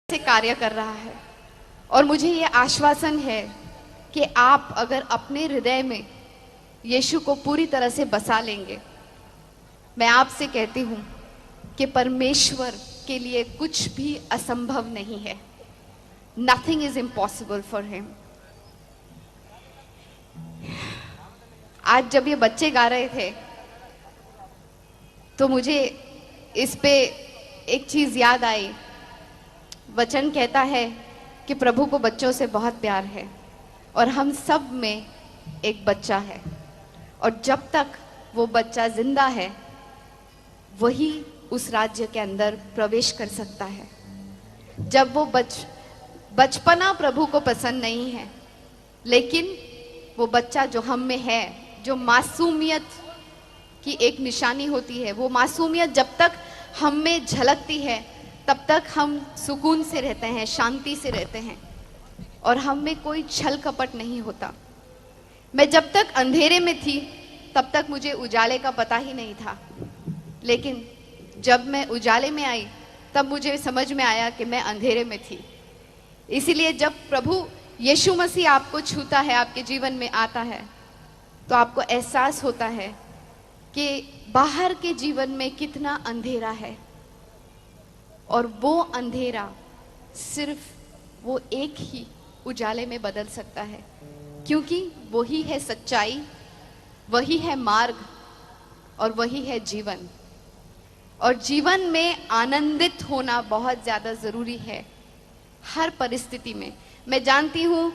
से कार्य कर रहा है। और मुझे ये आश्वासन है कि आप अगर अपने हृदय में यीशु को पूरी तरह से बसा लेंगे, मैं आपसे कहती हूं कि परमेश्वर के लिए कुछ भी असंभव नहीं है। Nothing is impossible for him. आज जब ये बच्चे गा रहे थे तो मुझे इस पे एक चीज याद आई। वचन कहता है कि प्रभु को बच्चों से बहुत प्यार है और हम सब में एक बच्चा है, और जब तक वो बच्चा जिंदा है वही उस राज्य के अंदर प्रवेश कर सकता है। जब वो बचपना प्रभु को पसंद नहीं है, लेकिन वो बच्चा जो हम में है, जो मासूमियत की एक निशानी होती है, वो मासूमियत जब तक हम में झलकती है तब तक हम सुकून से रहते हैं, शांति से रहते हैं, और हम में कोई छल कपट नहीं होता। मैं जब तक अंधेरे में थी तब तक मुझे उजाले का पता ही नहीं था, लेकिन जब मैं उजाले में आई तब मुझे समझ में आया कि मैं अंधेरे में थी। इसीलिए जब प्रभु यीशु मसीह आपको छूता है, आपके जीवन में आता है, तो आपको एहसास होता है कि बाहर के जीवन में कितना अंधेरा है, और वो अंधेरा सिर्फ वो एक ही उजाले में बदल सकता है, क्योंकि वही है सच्चाई, वही है मार्ग, और वही है जीवन। और जीवन में आनंदित होना बहुत ज्यादा जरूरी है हर परिस्थिति में। मैं जानती हूँ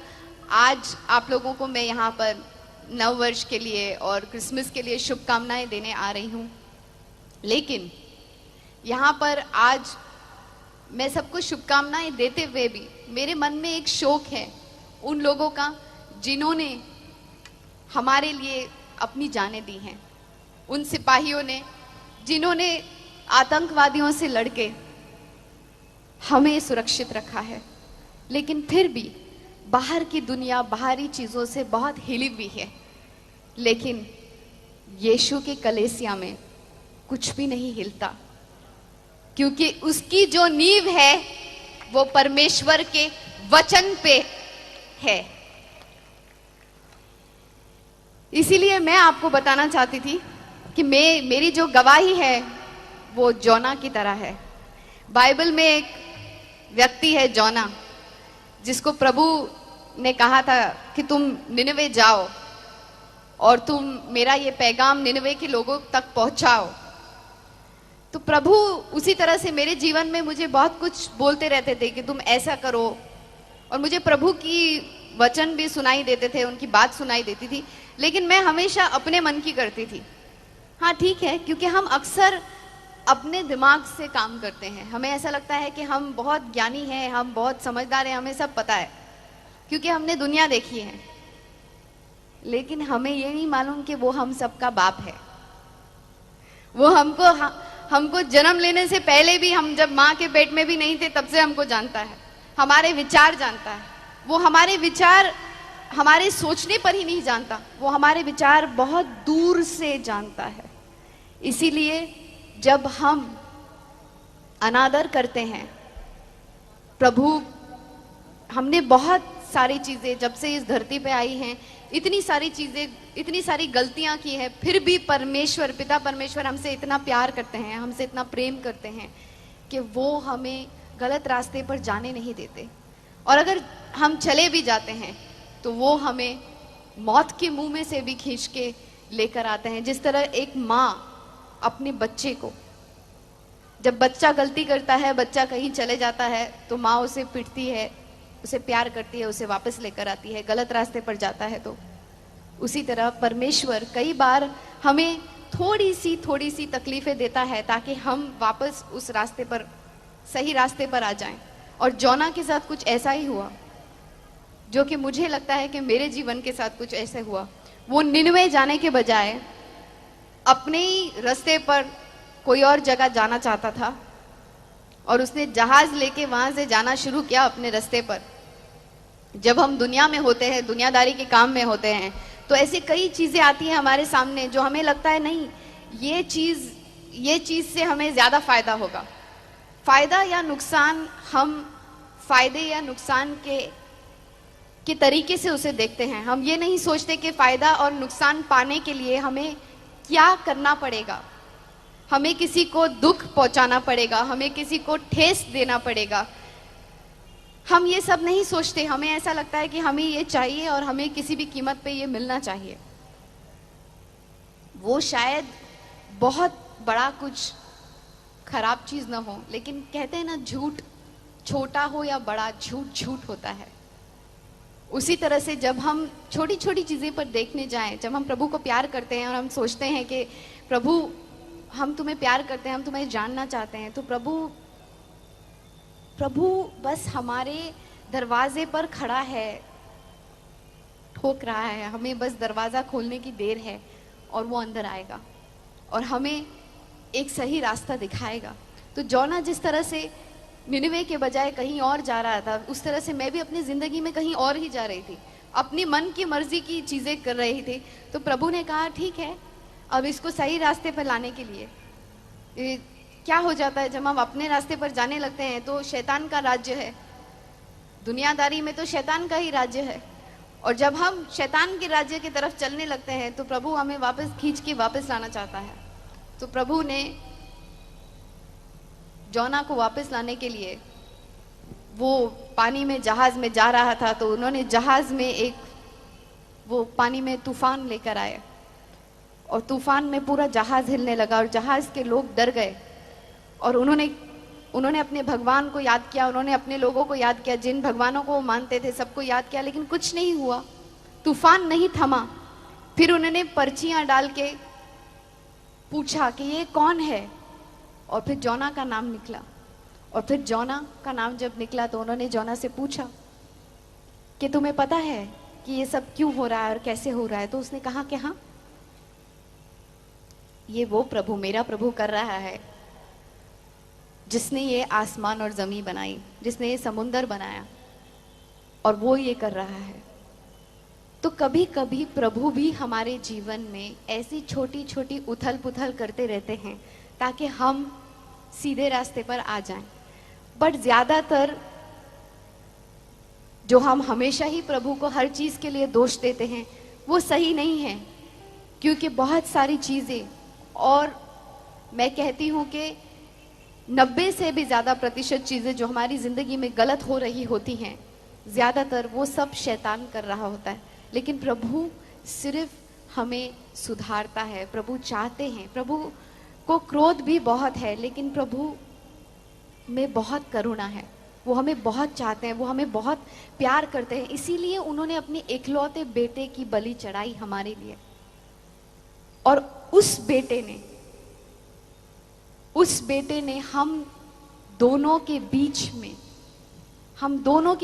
आज आप लोगों को मैं यहाँ पर नव वर्ष के लिए और क्रिसमस के लिए शुभकामनाएं देने आ रही हूँ, लेकिन यहाँ पर आज मैं सबको शुभकामनाएं देते हुए भी मेरे मन में एक शोक है उन लोगों का जिन्होंने हमारे लिए अपनी जानें दी हैं, उन सिपाहियों ने जिन्होंने आतंकवादियों से लड़के हमें सुरक्षित रखा है। लेकिन फिर भी बाहर की दुनिया बाहरी चीजों से बहुत हिली हुई है, लेकिन यीशु के कलीसिया में कुछ भी नहीं हिलता, क्योंकि उसकी जो नींव है वो परमेश्वर के वचन पे है। इसीलिए मैं आपको बताना चाहती थी कि मेरी जो गवाही है वो जोना की तरह है। बाइबल में एक व्यक्ति है जोना, जिसको प्रभु ने कहा था कि तुम निनवे जाओ और तुम मेरा ये पैगाम निनवे के लोगों तक पहुंचाओ। तो प्रभु उसी तरह से मेरे जीवन में मुझे बहुत कुछ बोलते रहते थे कि तुम ऐसा करो, और मुझे प्रभु की वचन भी सुनाई देते थे, उनकी बात सुनाई देती थी, लेकिन मैं हमेशा अपने मन की करती थी। हाँ ठीक है, क्योंकि हम अक्सर अपने दिमाग से काम करते हैं। हमें ऐसा लगता है कि हम बहुत ज्ञानी हैं, हम बहुत समझदार हैं, हमें सब पता है, क्योंकि हमने दुनिया देखी है। लेकिन हमें ये नहीं मालूम कि वो हम सबका बाप है। वो हमको जन्म लेने से पहले भी, हम जब माँ के पेट में भी नहीं थे तब से हमको जानता है, हमारे विचार जानता है। वो हमारे विचार हमारे सोचने पर ही नहीं जानता, वो हमारे विचार बहुत दूर से जानता है। इसीलिए जब हम अनादर करते हैं प्रभु, हमने बहुत सारी चीजें जब से इस धरती पे आई हैं, इतनी सारी चीजें, इतनी सारी गलतियां की हैं, फिर भी परमेश्वर, पिता परमेश्वर हमसे इतना प्यार करते हैं, हमसे इतना प्रेम करते हैं कि वो हमें गलत रास्ते पर जाने नहीं देते। और अगर हम चले भी जाते हैं तो वो हमें मौत के मुंह में से भी खींच के लेकर आते हैं। जिस तरह एक माँ अपने बच्चे को, जब बच्चा गलती करता है, बच्चा कहीं चले जाता है, तो माँ उसे पीटती है, उसे प्यार करती है, उसे वापस लेकर आती है। गलत रास्ते पर जाता है तो उसी तरह परमेश्वर कई बार हमें थोड़ी सी तकलीफें देता है ताकि हम वापस उस रास्ते पर, सही रास्ते पर आ जाएं। और जोना के साथ कुछ ऐसा ही हुआ, जो कि मुझे लगता है कि मेरे जीवन के साथ कुछ ऐसे हुआ। वो निनवे जाने के बजाय अपने ही रास्ते पर कोई और जगह जाना चाहता था, और उसने जहाज लेके वहां से जाना शुरू किया अपने रास्ते पर। जब हम दुनिया में होते हैं, दुनियादारी के काम में होते हैं, तो ऐसी कई चीजें आती हैं हमारे सामने जो हमें लगता है नहीं, ये चीज से हमें ज्यादा फायदा होगा। फायदा या नुकसान हम फायदे या नुकसान के तरीके से उसे देखते हैं। हम ये नहीं सोचते कि फायदा और नुकसान पाने के लिए हमें क्या करना पड़ेगा, हमें किसी को दुख पहुंचाना पड़ेगा, हमें किसी को ठेस देना पड़ेगा। हम ये सब नहीं सोचते। हमें ऐसा लगता है कि हमें ये चाहिए और हमें किसी भी कीमत पे ये मिलना चाहिए। वो शायद बहुत बड़ा कुछ खराब चीज ना हो, लेकिन कहते हैं ना, झूठ छोटा हो या बड़ा, झूठ झूठ होता है। उसी तरह से जब हम छोटी छोटी चीजें पर देखने जाएं, जब हम प्रभु को प्यार करते हैं और हम सोचते हैं कि प्रभु हम तुम्हें प्यार करते हैं, हम तुम्हें जानना चाहते हैं, तो प्रभु बस हमारे दरवाजे पर खड़ा है, ठोक रहा है, हमें बस दरवाजा खोलने की देर है और वो अंदर आएगा और हमें एक सही रास्ता दिखाएगा। तो जोना जिस तरह से निनिवे के बजाय कहीं और जा रहा था, उस तरह से मैं भी अपनी जिंदगी में कहीं और ही जा रही थी, अपनी मन की मर्जी की चीजें कर रही थी। तो प्रभु ने कहा ठीक है, अब इसको सही रास्ते पर लाने के लिए क्या हो जाता है, जब हम अपने रास्ते पर जाने लगते हैं तो शैतान का राज्य है, दुनियादारी में तो शैतान का ही राज्य है। और जब हम शैतान के राज्य की तरफ चलने लगते हैं तो प्रभु हमें वापस खींच के वापस लाना चाहता है। तो प्रभु ने जोना को वापस लाने के लिए, वो पानी में जहाज में जा रहा था, तो उन्होंने जहाज में वो पानी में तूफान लेकर आए और तूफान में पूरा जहाज हिलने लगा और जहाज के लोग डर गए और उन्होंने अपने भगवान को याद किया, उन्होंने अपने लोगों को याद किया, जिन भगवानों को वो मानते थे सबको याद किया, लेकिन कुछ नहीं हुआ, तूफान नहीं थमा। फिर उन्होंने पर्चियां डाल के पूछा कि ये कौन है, और फिर जोना का नाम निकला। और फिर जोना का नाम जब निकला तो उन्होंने जोना से पूछा कि तुम्हें पता है कि ये सब क्यों हो रहा है और कैसे हो रहा है। तो उसने कहा कि हाँ, ये वो प्रभु, मेरा प्रभु कर रहा है जिसने ये आसमान और जमीन बनाई, जिसने ये समुंदर बनाया, और वो ये कर रहा है। तो कभी कभी प्रभु भी हमारे जीवन में ऐसी छोटी छोटी उथल पुथल करते रहते हैं ताकि हम सीधे रास्ते पर आ जाएं। बट ज्यादातर जो हम हमेशा ही प्रभु को हर चीज के लिए दोष देते हैं वो सही नहीं है, क्योंकि बहुत सारी चीजें, और मैं कहती हूं कि 90 से भी ज्यादा प्रतिशत चीजें जो हमारी जिंदगी में गलत हो रही होती हैं, ज्यादातर वो सब शैतान कर रहा होता है। लेकिन प्रभु सिर्फ हमें सुधारता है। प्रभु चाहते हैं, प्रभु को क्रोध भी बहुत है, लेकिन प्रभु में बहुत करुणा है। वो हमें बहुत चाहते हैं, वो हमें बहुत प्यार करते हैं, इसीलिए उन्होंने अपने इकलौते बेटे की बलि चढ़ाई हमारे लिए। और उस बेटे ने हम दोनों के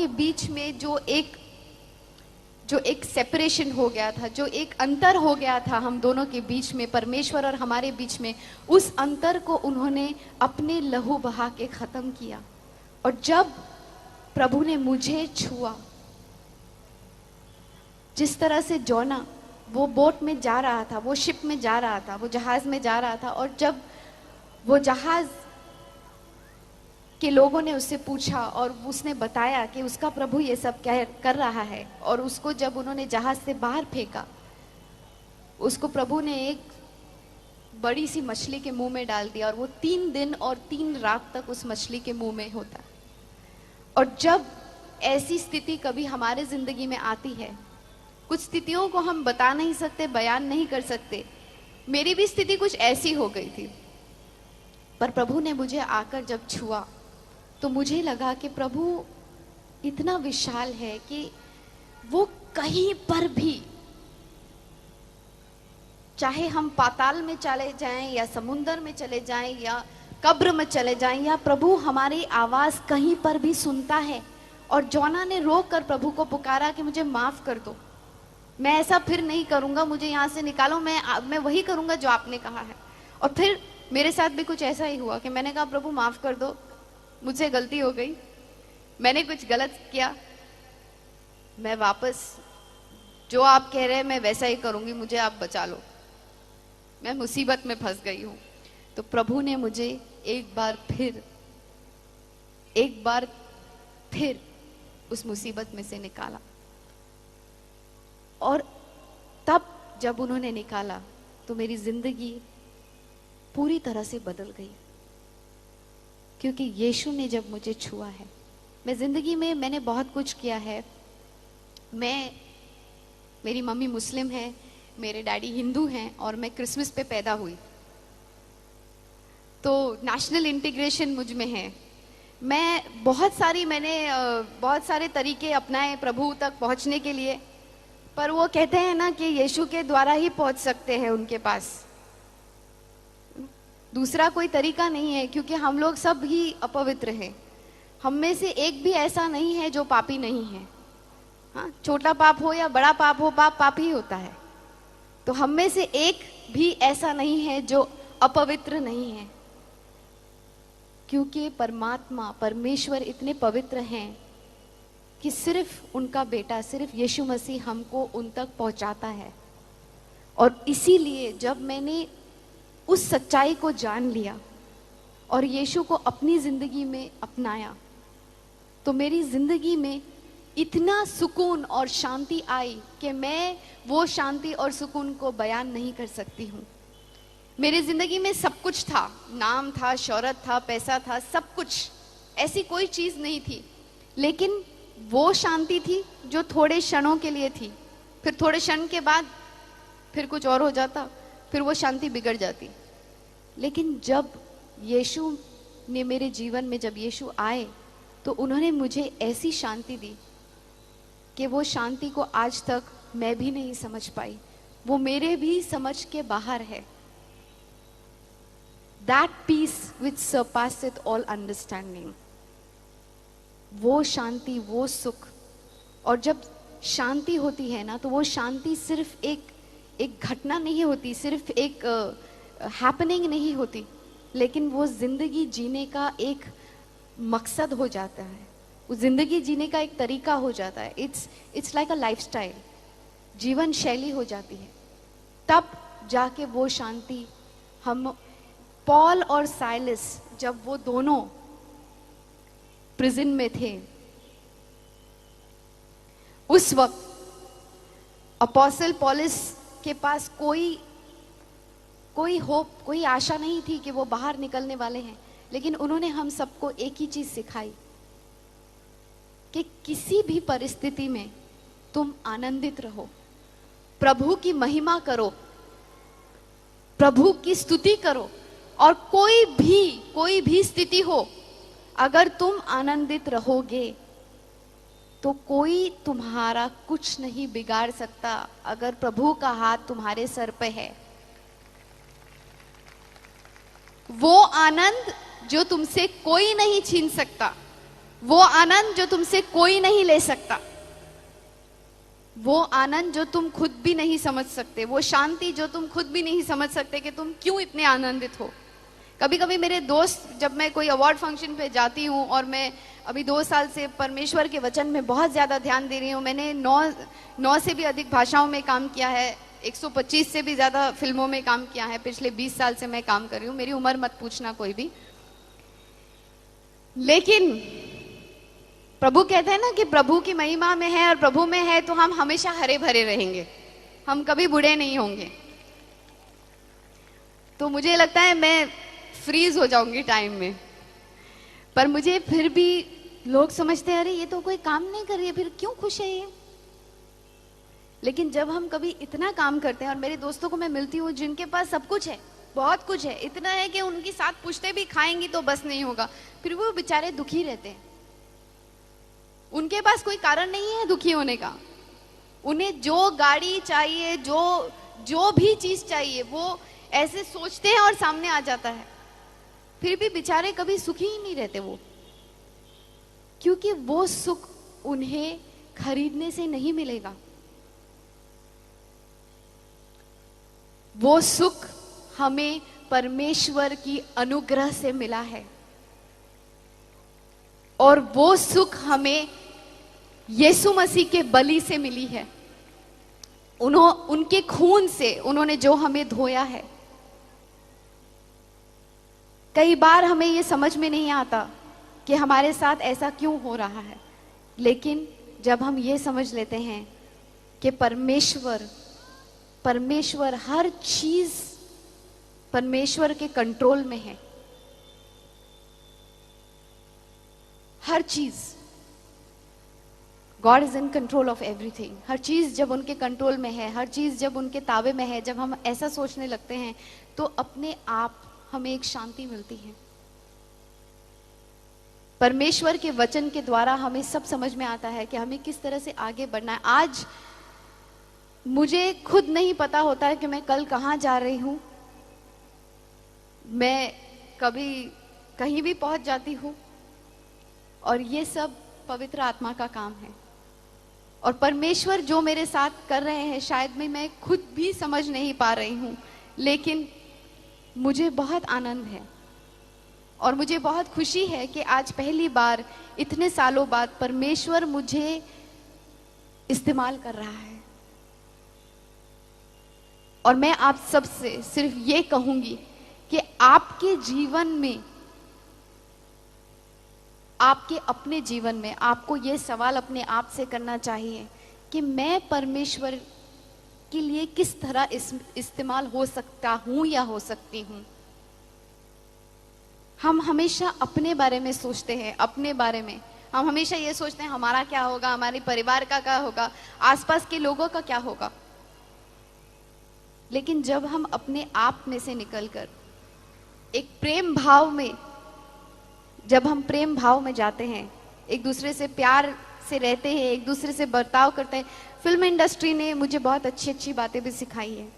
बीच में जो एक सेपरेशन हो गया था, जो एक अंतर हो गया था हम दोनों के बीच में, परमेश्वर और हमारे बीच में, उस अंतर को उन्होंने अपने लहू बहा के खत्म किया। और जब प्रभु ने मुझे छुआ, जिस तरह से जोना वो बोट में जा रहा था, वो शिप में जा रहा था, वो जहाज में जा रहा था, और जब वो जहाज के लोगों ने उससे पूछा और उसने बताया कि उसका प्रभु ये सब कर रहा है, और उसको जब उन्होंने जहाज से बाहर फेंका, उसको प्रभु ने एक बड़ी सी मछली के मुंह में डाल दिया, और वो 3 दिन और 3 रात तक उस मछली के मुंह में होता। और जब ऐसी स्थिति कभी हमारे जिंदगी में आती है, कुछ स्थितियों को हम बता नहीं सकते, बयान नहीं कर सकते। मेरी भी स्थिति कुछ ऐसी हो गई थी, पर प्रभु ने मुझे आकर जब छुआ तो मुझे लगा कि प्रभु इतना विशाल है कि वो कहीं पर भी, चाहे हम पाताल में चले जाएं या समुंदर में चले जाएं या कब्र में चले जाएं, या प्रभु हमारी आवाज कहीं पर भी सुनता है। और जोना ने रोक कर प्रभु को पुकारा कि मुझे माफ कर दो, मैं ऐसा फिर नहीं करूंगा, मुझे यहाँ से निकालो, मैं वही करूंगा जो आपने कहा है। और फिर मेरे साथ भी कुछ ऐसा ही हुआ कि मैंने कहा प्रभु माफ कर दो, मुझसे गलती हो गई, मैंने कुछ गलत किया, मैं वापस जो आप कह रहे हैं मैं वैसा ही करूंगी, मुझे आप बचा लो, मैं मुसीबत में फंस गई हूं। तो प्रभु ने मुझे एक बार फिर उस मुसीबत में से निकाला। और तब जब उन्होंने निकाला तो मेरी जिंदगी पूरी तरह से बदल गई, क्योंकि यीशु ने जब मुझे छुआ है। मैं जिंदगी में मैंने बहुत कुछ किया है। मेरी मम्मी मुस्लिम है, मेरे डैडी हिंदू हैं, और मैं क्रिसमस पे पैदा हुई, तो नेशनल इंटीग्रेशन मुझ में है। मैंने बहुत सारे तरीके अपनाए प्रभु तक पहुंचने के लिए, पर वो कहते हैं ना कि यीशु के द्वारा ही पहुंच सकते हैं उनके पास, दूसरा कोई तरीका नहीं है, क्योंकि हम लोग सब ही अपवित्र हैं। हम में से एक भी ऐसा नहीं है जो पापी नहीं है। हाँ, छोटा पाप हो या बड़ा पाप हो, पाप पाप ही होता है। तो हम में से एक भी ऐसा नहीं है जो अपवित्र नहीं है, क्योंकि परमात्मा परमेश्वर इतने पवित्र हैं कि सिर्फ उनका बेटा, सिर्फ यीशु मसीह हमको उन तक पहुंचाता है। और इसीलिए जब मैंने उस सच्चाई को जान लिया और यीशु को अपनी जिंदगी में अपनाया, तो मेरी जिंदगी में इतना सुकून और शांति आई कि मैं वो शांति और सुकून को बयान नहीं कर सकती हूँ। मेरी जिंदगी में सब कुछ था, नाम था, शोहरत था, पैसा था, सब कुछ, ऐसी कोई चीज नहीं थी, लेकिन वो शांति थी जो थोड़े क्षणों के लिए थी। फिर थोड़े क्षण के बाद फिर कुछ और हो जाता, फिर वो शांति बिगड़ जाती। लेकिन जब यीशु ने मेरे जीवन में, जब यीशु आए, तो उन्होंने मुझे ऐसी शांति दी कि वो शांति को आज तक मैं भी नहीं समझ पाई, वो मेरे भी समझ के बाहर है। That peace which surpasseth all understanding, वो शांति, वो सुख। और जब शांति होती है ना, तो वो शांति सिर्फ एक घटना नहीं होती, सिर्फ एक हैपनिंग नहीं होती, लेकिन वो जिंदगी जीने का एक मकसद हो जाता है, वो जिंदगी जीने का एक तरीका हो जाता है। इट्स लाइक अ लाइफस्टाइल, जीवन शैली हो जाती है। तब जाके वो शांति हम, पॉल और साइलस, जब वो दोनों प्रिजन में थे, उस वक्त अपोस्टल पॉलस के पास कोई होप, कोई आशा नहीं थी कि वो बाहर निकलने वाले हैं। लेकिन उन्होंने हम सबको एक ही चीज सिखाई कि किसी भी परिस्थिति में तुम आनंदित रहो, प्रभु की महिमा करो, प्रभु की स्तुति करो, और कोई भी स्थिति हो, अगर तुम आनंदित रहोगे तो कोई तुम्हारा कुछ नहीं बिगाड़ सकता, अगर प्रभु का हाथ तुम्हारे सर पे है। वो आनंद जो तुमसे कोई नहीं छीन सकता, वो आनंद जो तुमसे कोई नहीं ले सकता, वो आनंद जो तुम खुद भी नहीं समझ सकते, वो शांति जो तुम खुद भी नहीं समझ सकते कि तुम क्यों इतने आनंदित हो। कभी कभी मेरे दोस्त, जब मैं कोई अवार्ड फंक्शन पे जाती हूँ, और मैं अभी 2 साल से परमेश्वर के वचन में बहुत ज्यादा ध्यान दे रही हूँ, मैंने 9 से भी अधिक भाषाओं में काम किया है, 125 से भी ज्यादा फिल्मों में काम किया है, पिछले 20 साल से मैं काम कर रही हूँ, मेरी उम्र मत पूछना कोई भी। लेकिन प्रभु कहते हैं ना कि प्रभु की महिमा में है और प्रभु में है तो हम हमेशा हरे भरे रहेंगे, हम कभी बूढ़े नहीं होंगे। तो मुझे लगता है मैं फ्रीज हो जाऊंगी टाइम में, पर मुझे फिर भी लोग समझते हैं, अरे ये तो कोई काम नहीं कर रही है, फिर क्यों खुश है ये। लेकिन जब हम कभी इतना काम करते हैं, और मेरे दोस्तों को मैं मिलती हूँ जिनके पास सब कुछ है, बहुत कुछ है, इतना है कि उनके साथ पूछते भी खाएंगी तो बस नहीं होगा, फिर वो बेचारे दुखी रहते हैं। उनके पास कोई कारण नहीं है दुखी होने का, उन्हें जो गाड़ी चाहिए, जो भी चीज चाहिए, वो ऐसे सोचते हैं और सामने आ जाता है, फिर भी बेचारे कभी सुखी ही नहीं रहते वो, क्योंकि वो सुख उन्हें खरीदने से नहीं मिलेगा। वो सुख हमें परमेश्वर की अनुग्रह से मिला है, और वो सुख हमें यीशु मसीह के बलि से मिली है। उनके खून से उन्होंने जो हमें धोया है। कई बार हमें ये समझ में नहीं आता कि हमारे साथ ऐसा क्यों हो रहा है। लेकिन जब हम ये समझ लेते हैं कि परमेश्वर हर चीज परमेश्वर के कंट्रोल में है, हर चीज, God is in control of everything. हर चीज जब उनके कंट्रोल में है, हर चीज जब उनके ताबे में है, जब हम ऐसा सोचने लगते हैं तो अपने आप हमें एक शांति मिलती है। परमेश्वर के वचन के द्वारा हमें सब समझ में आता है कि हमें किस तरह से आगे बढ़ना है। आज मुझे खुद नहीं पता होता है कि मैं कल कहां जा रही हूं। मैं कभी कहीं भी पहुंच जाती हूं और ये सब पवित्र आत्मा का काम है। और परमेश्वर जो मेरे साथ कर रहे हैं शायद मैं खुद भी समझ नहीं पा रही हूं, लेकिन मुझे बहुत आनंद है और मुझे बहुत खुशी है कि आज पहली बार इतने सालों बाद परमेश्वर मुझे इस्तेमाल कर रहा है। और मैं आप सबसे सिर्फ ये कहूंगी कि आपके जीवन में, आपके अपने जीवन में आपको ये सवाल अपने आप से करना चाहिए कि मैं परमेश्वर के लिए किस तरह इस्तेमाल हो सकता हूं या हो सकती हूं। हम हमेशा अपने बारे में सोचते हैं, अपने बारे में हम हमेशा ये सोचते हैं हमारा क्या होगा, हमारे परिवार का क्या होगा, आसपास के लोगों का क्या होगा। लेकिन जब हम अपने आप में से निकलकर एक प्रेम भाव में, जब हम प्रेम भाव में जाते हैं, एक दूसरे से प्यार से रहते हैं, एक दूसरे से बर्ताव करते हैं। फिल्म इंडस्ट्री ने मुझे बहुत अच्छी अच्छी बातें भी सिखाई है।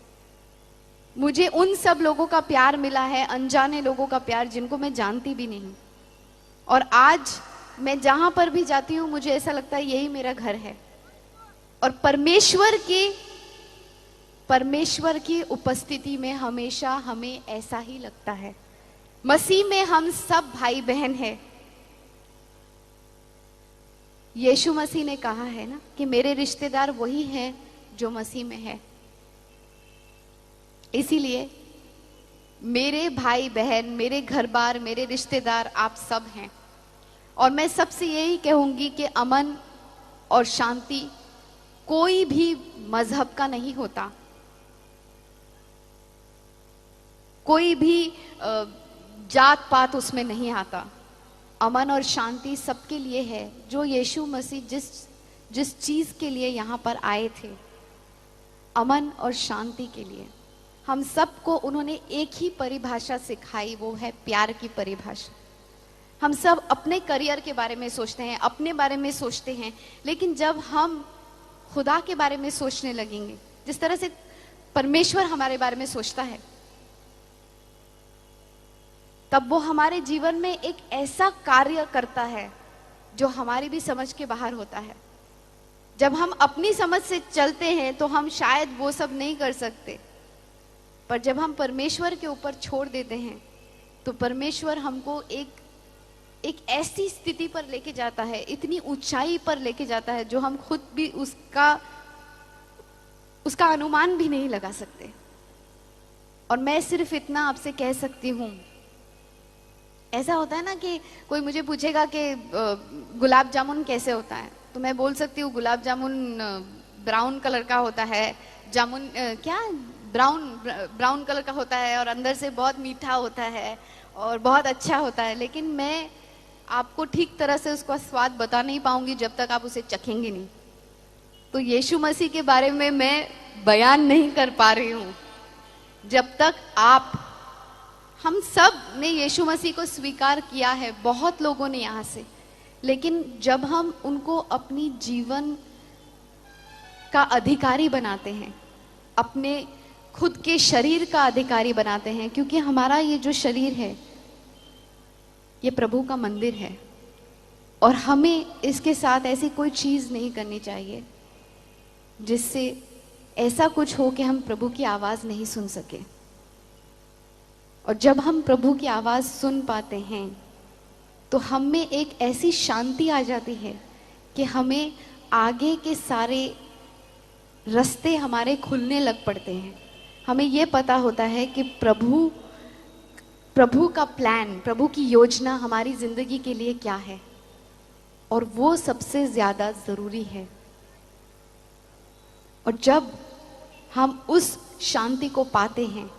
मुझे उन सब लोगों का प्यार मिला है, अनजाने लोगों का प्यार जिनको मैं जानती भी नहीं। और आज मैं जहां पर भी जाती हूं मुझे ऐसा लगता है यही मेरा घर है। और परमेश्वर की उपस्थिति में हमेशा हमें ऐसा ही लगता है। मसीह में हम सब भाई बहन हैं। यीशु मसीह ने कहा है ना कि मेरे रिश्तेदार वही हैं जो मसीह में है। इसीलिए मेरे भाई बहन, मेरे घर बार, मेरे रिश्तेदार आप सब हैं। और मैं सबसे यही कहूंगी कि अमन और शांति कोई भी मजहब का नहीं होता, कोई भी जात पात उसमें नहीं आता। अमन और शांति सबके लिए है। जो यीशु मसीह जिस चीज के लिए यहां पर आए थे, अमन और शांति के लिए, हम सबको उन्होंने एक ही परिभाषा सिखाई, वो है प्यार की परिभाषा। हम सब अपने करियर के बारे में सोचते हैं, अपने बारे में सोचते हैं, लेकिन जब हम खुदा के बारे में सोचने लगेंगे, जिस तरह से परमेश्वर हमारे बारे में सोचता है, तब वो हमारे जीवन में एक ऐसा कार्य करता है जो हमारी भी समझ के बाहर होता है। जब हम अपनी समझ से चलते हैं तो हम शायद वो सब नहीं कर सकते, पर जब हम परमेश्वर के ऊपर छोड़ देते हैं तो परमेश्वर हमको एक ऐसी स्थिति पर लेके जाता है, इतनी ऊंचाई पर लेके जाता है जो हम खुद भी उसका अनुमान भी नहीं लगा सकते। और मैं सिर्फ इतना आपसे कह सकती हूं, ऐसा होता है ना कि कोई मुझे पूछेगा कि गुलाब जामुन कैसे होता है, तो मैं बोल सकती हूँ गुलाब जामुन ब्राउन कलर का होता है। जामुन क्या ब्राउन कलर का होता है और अंदर से बहुत मीठा होता है और बहुत अच्छा होता है। लेकिन मैं आपको ठीक तरह से उसका स्वाद बता नहीं पाऊंगी जब तक आप उसे चखेंगे नहीं। तो यीशु मसीह के बारे में मैं बयान नहीं कर पा रही हूँ जब तक हम सब ने यीशु मसीह को स्वीकार किया है, बहुत लोगों ने यहाँ से, लेकिन जब हम उनको अपनी जीवन का अधिकारी बनाते हैं, अपने खुद के शरीर का अधिकारी बनाते हैं, क्योंकि हमारा ये जो शरीर है ये प्रभु का मंदिर है और हमें इसके साथ ऐसी कोई चीज नहीं करनी चाहिए जिससे ऐसा कुछ हो कि हम प्रभु की आवाज नहीं सुन सके। और जब हम प्रभु की आवाज सुन पाते हैं तो हम में एक ऐसी शांति आ जाती है कि हमें आगे के सारे रास्ते हमारे खुलने लग पड़ते हैं। हमें यह पता होता है कि प्रभु प्रभु का प्लान, प्रभु की योजना हमारी जिंदगी के लिए क्या है, और वो सबसे ज्यादा जरूरी है। और जब हम उस शांति को पाते हैं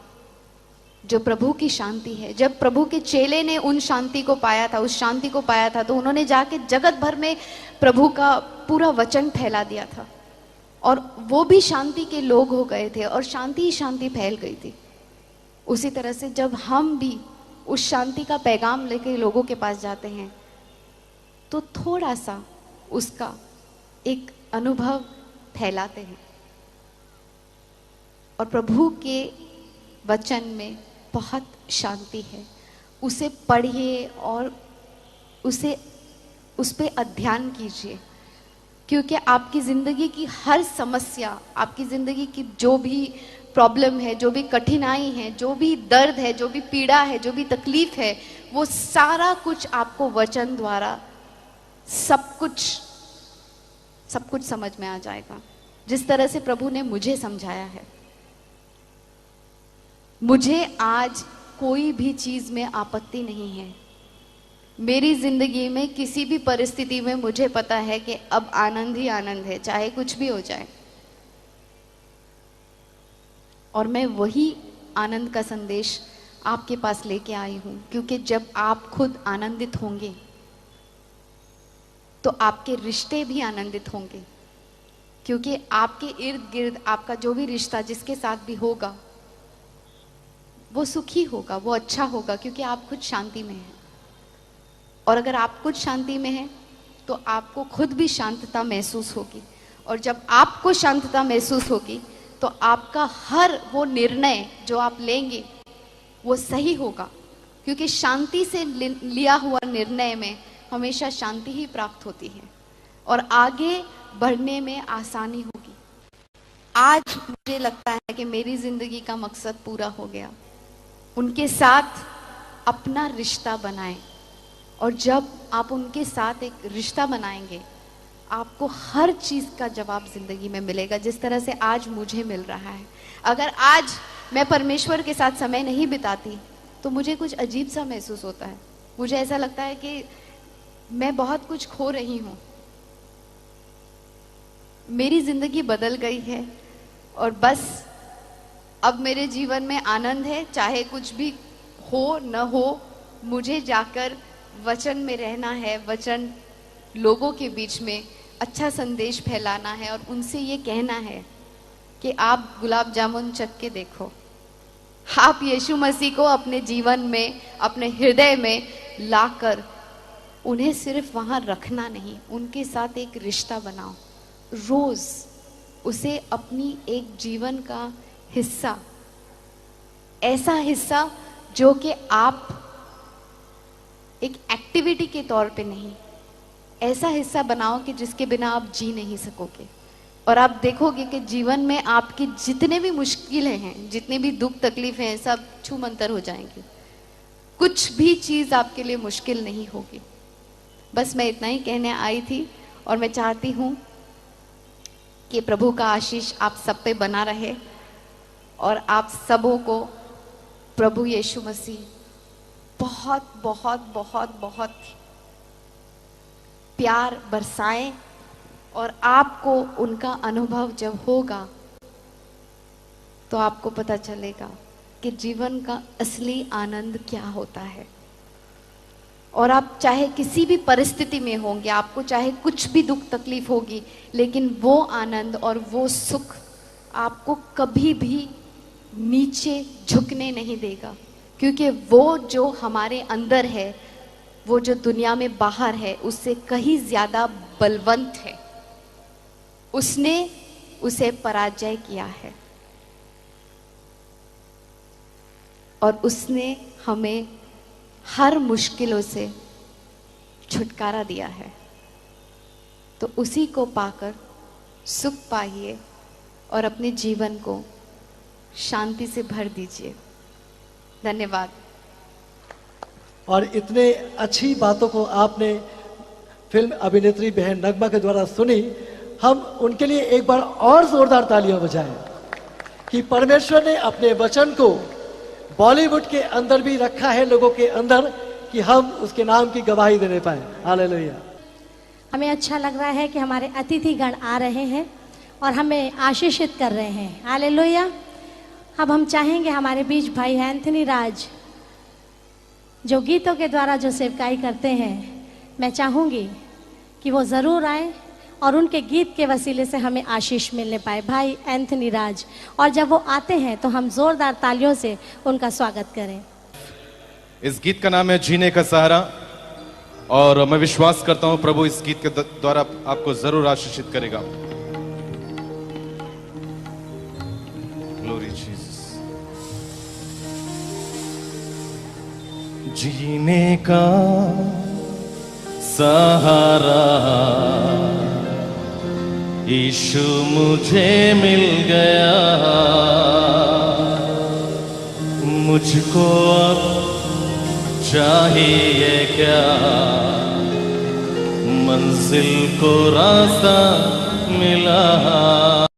जो प्रभु की शांति है, जब प्रभु के चेले ने उन शांति को पाया था, उस शांति को पाया था, तो उन्होंने जाके जगत भर में प्रभु का पूरा वचन फैला दिया था, और वो भी शांति के लोग हो गए थे, और शांति ही शांति फैल गई थी। उसी तरह से जब हम भी उस शांति का पैगाम लेकर लोगों के पास जाते हैं, तो थोड़ा सा उसका एक अनुभव फैलाते हैं। और प्रभु के वचन में बहुत शांति है, उसे पढ़िए और उस पे अध्ययन कीजिए, क्योंकि आपकी ज़िंदगी की हर समस्या, आपकी ज़िंदगी की जो भी प्रॉब्लम है, जो भी कठिनाई है, जो भी दर्द है, जो भी पीड़ा है, जो भी तकलीफ है, वो सारा कुछ आपको वचन द्वारा सब कुछ समझ में आ जाएगा, जिस तरह से प्रभु ने मुझे समझाया है। मुझे आज कोई भी चीज में आपत्ति नहीं है। मेरी जिंदगी में किसी भी परिस्थिति में मुझे पता है कि अब आनंद ही आनंद है, चाहे कुछ भी हो जाए। और मैं वही आनंद का संदेश आपके पास लेके आई हूं, क्योंकि जब आप खुद आनंदित होंगे तो आपके रिश्ते भी आनंदित होंगे, क्योंकि आपके इर्द गिर्द आपका जो भी रिश्ता जिसके साथ भी होगा वो सुखी होगा, वो अच्छा होगा, क्योंकि आप खुद शांति में हैं। और अगर आप खुद शांति में हैं तो आपको खुद भी शांतता महसूस होगी, और जब आपको शांतता महसूस होगी तो आपका हर वो निर्णय जो आप लेंगे वो सही होगा, क्योंकि शांति से लिया हुआ निर्णय में हमेशा शांति ही प्राप्त होती है और आगे बढ़ने में आसानी होगी। आज मुझे लगता है कि मेरी जिंदगी का मकसद पूरा हो गया। उनके साथ अपना रिश्ता बनाएं, और जब आप उनके साथ एक रिश्ता बनाएंगे आपको हर चीज का जवाब जिंदगी में मिलेगा, जिस तरह से आज मुझे मिल रहा है। अगर आज मैं परमेश्वर के साथ समय नहीं बिताती तो मुझे कुछ अजीब सा महसूस होता है। मुझे ऐसा लगता है कि मैं बहुत कुछ खो रही हूं। मेरी जिंदगी बदल गई है और बस अब मेरे जीवन में आनंद है, चाहे कुछ भी हो न हो। मुझे जाकर वचन में रहना है, वचन लोगों के बीच में अच्छा संदेश फैलाना है, और उनसे ये कहना है कि आप गुलाब जामुन चख के देखो, आप यीशु मसीह को अपने जीवन में, अपने हृदय में लाकर उन्हें सिर्फ वहां रखना नहीं, उनके साथ एक रिश्ता बनाओ। रोज उसे अपनी एक जीवन का हिस्सा, ऐसा हिस्सा जो कि आप एक एक्टिविटी के तौर पे नहीं, ऐसा हिस्सा बनाओ कि जिसके बिना आप जी नहीं सकोगे। और आप देखोगे कि जीवन में आपकी जितने भी मुश्किलें हैं, जितने भी दुख तकलीफें हैं, सब छूमंतर हो जाएंगी। कुछ भी चीज आपके लिए मुश्किल नहीं होगी। बस मैं इतना ही कहने आई थी, और मैं चाहती हूं कि प्रभु का आशीष आप सब पे बना रहे, और आप सबों को प्रभु यीशु मसीह बहुत बहुत बहुत बहुत प्यार बरसाए, और आपको उनका अनुभव जब होगा तो आपको पता चलेगा कि जीवन का असली आनंद क्या होता है। और आप चाहे किसी भी परिस्थिति में होंगे, आपको चाहे कुछ भी दुख तकलीफ होगी, लेकिन वो आनंद और वो सुख आपको कभी भी नीचे झुकने नहीं देगा, क्योंकि वो जो हमारे अंदर है, वो जो दुनिया में बाहर है, उससे कहीं ज्यादा बलवंत है। उसने उसे पराजय किया है, और उसने हमें हर मुश्किलों से छुटकारा दिया है। तो उसी को पाकर सुख पाइए और अपने जीवन को शांति से भर दीजिए। धन्यवाद। और इतने अच्छी बातों को आपने फिल्म अभिनेत्री बहन नगमा के द्वारा सुनी। हम उनके लिए एक बार और जोरदार तालियां बजाएं कि परमेश्वर ने अपने वचन को बॉलीवुड के अंदर भी रखा है लोगों के अंदर कि हम उसके नाम की गवाही देने पाए। हालेलुया। हमें अच्छा लग रहा है कि हमारे अतिथिगण आ रहे हैं और हमें आशीषित कर रहे हैं। हालेलुया। अब हम चाहेंगे हमारे बीच भाई एंथनी राज जो गीतों के द्वारा जो सेवकाई करते हैं, मैं चाहूँगी कि वो ज़रूर आए और उनके गीत के वसीले से हमें आशीष मिलने पाए। भाई एंथनी राज, और जब वो आते हैं तो हम ज़ोरदार तालियों से उनका स्वागत करें। इस गीत का नाम है जीने का सहारा, और मैं विश्वास करता हूं प्रभु इस गीत के द्वारा आपको जरूर आशीषित करेगा। Glory Jesus. जीने का सहारा यीशु मुझे मिल गया, मुझको अब चाहिए क्या, मंजिल को रास्ता मिला।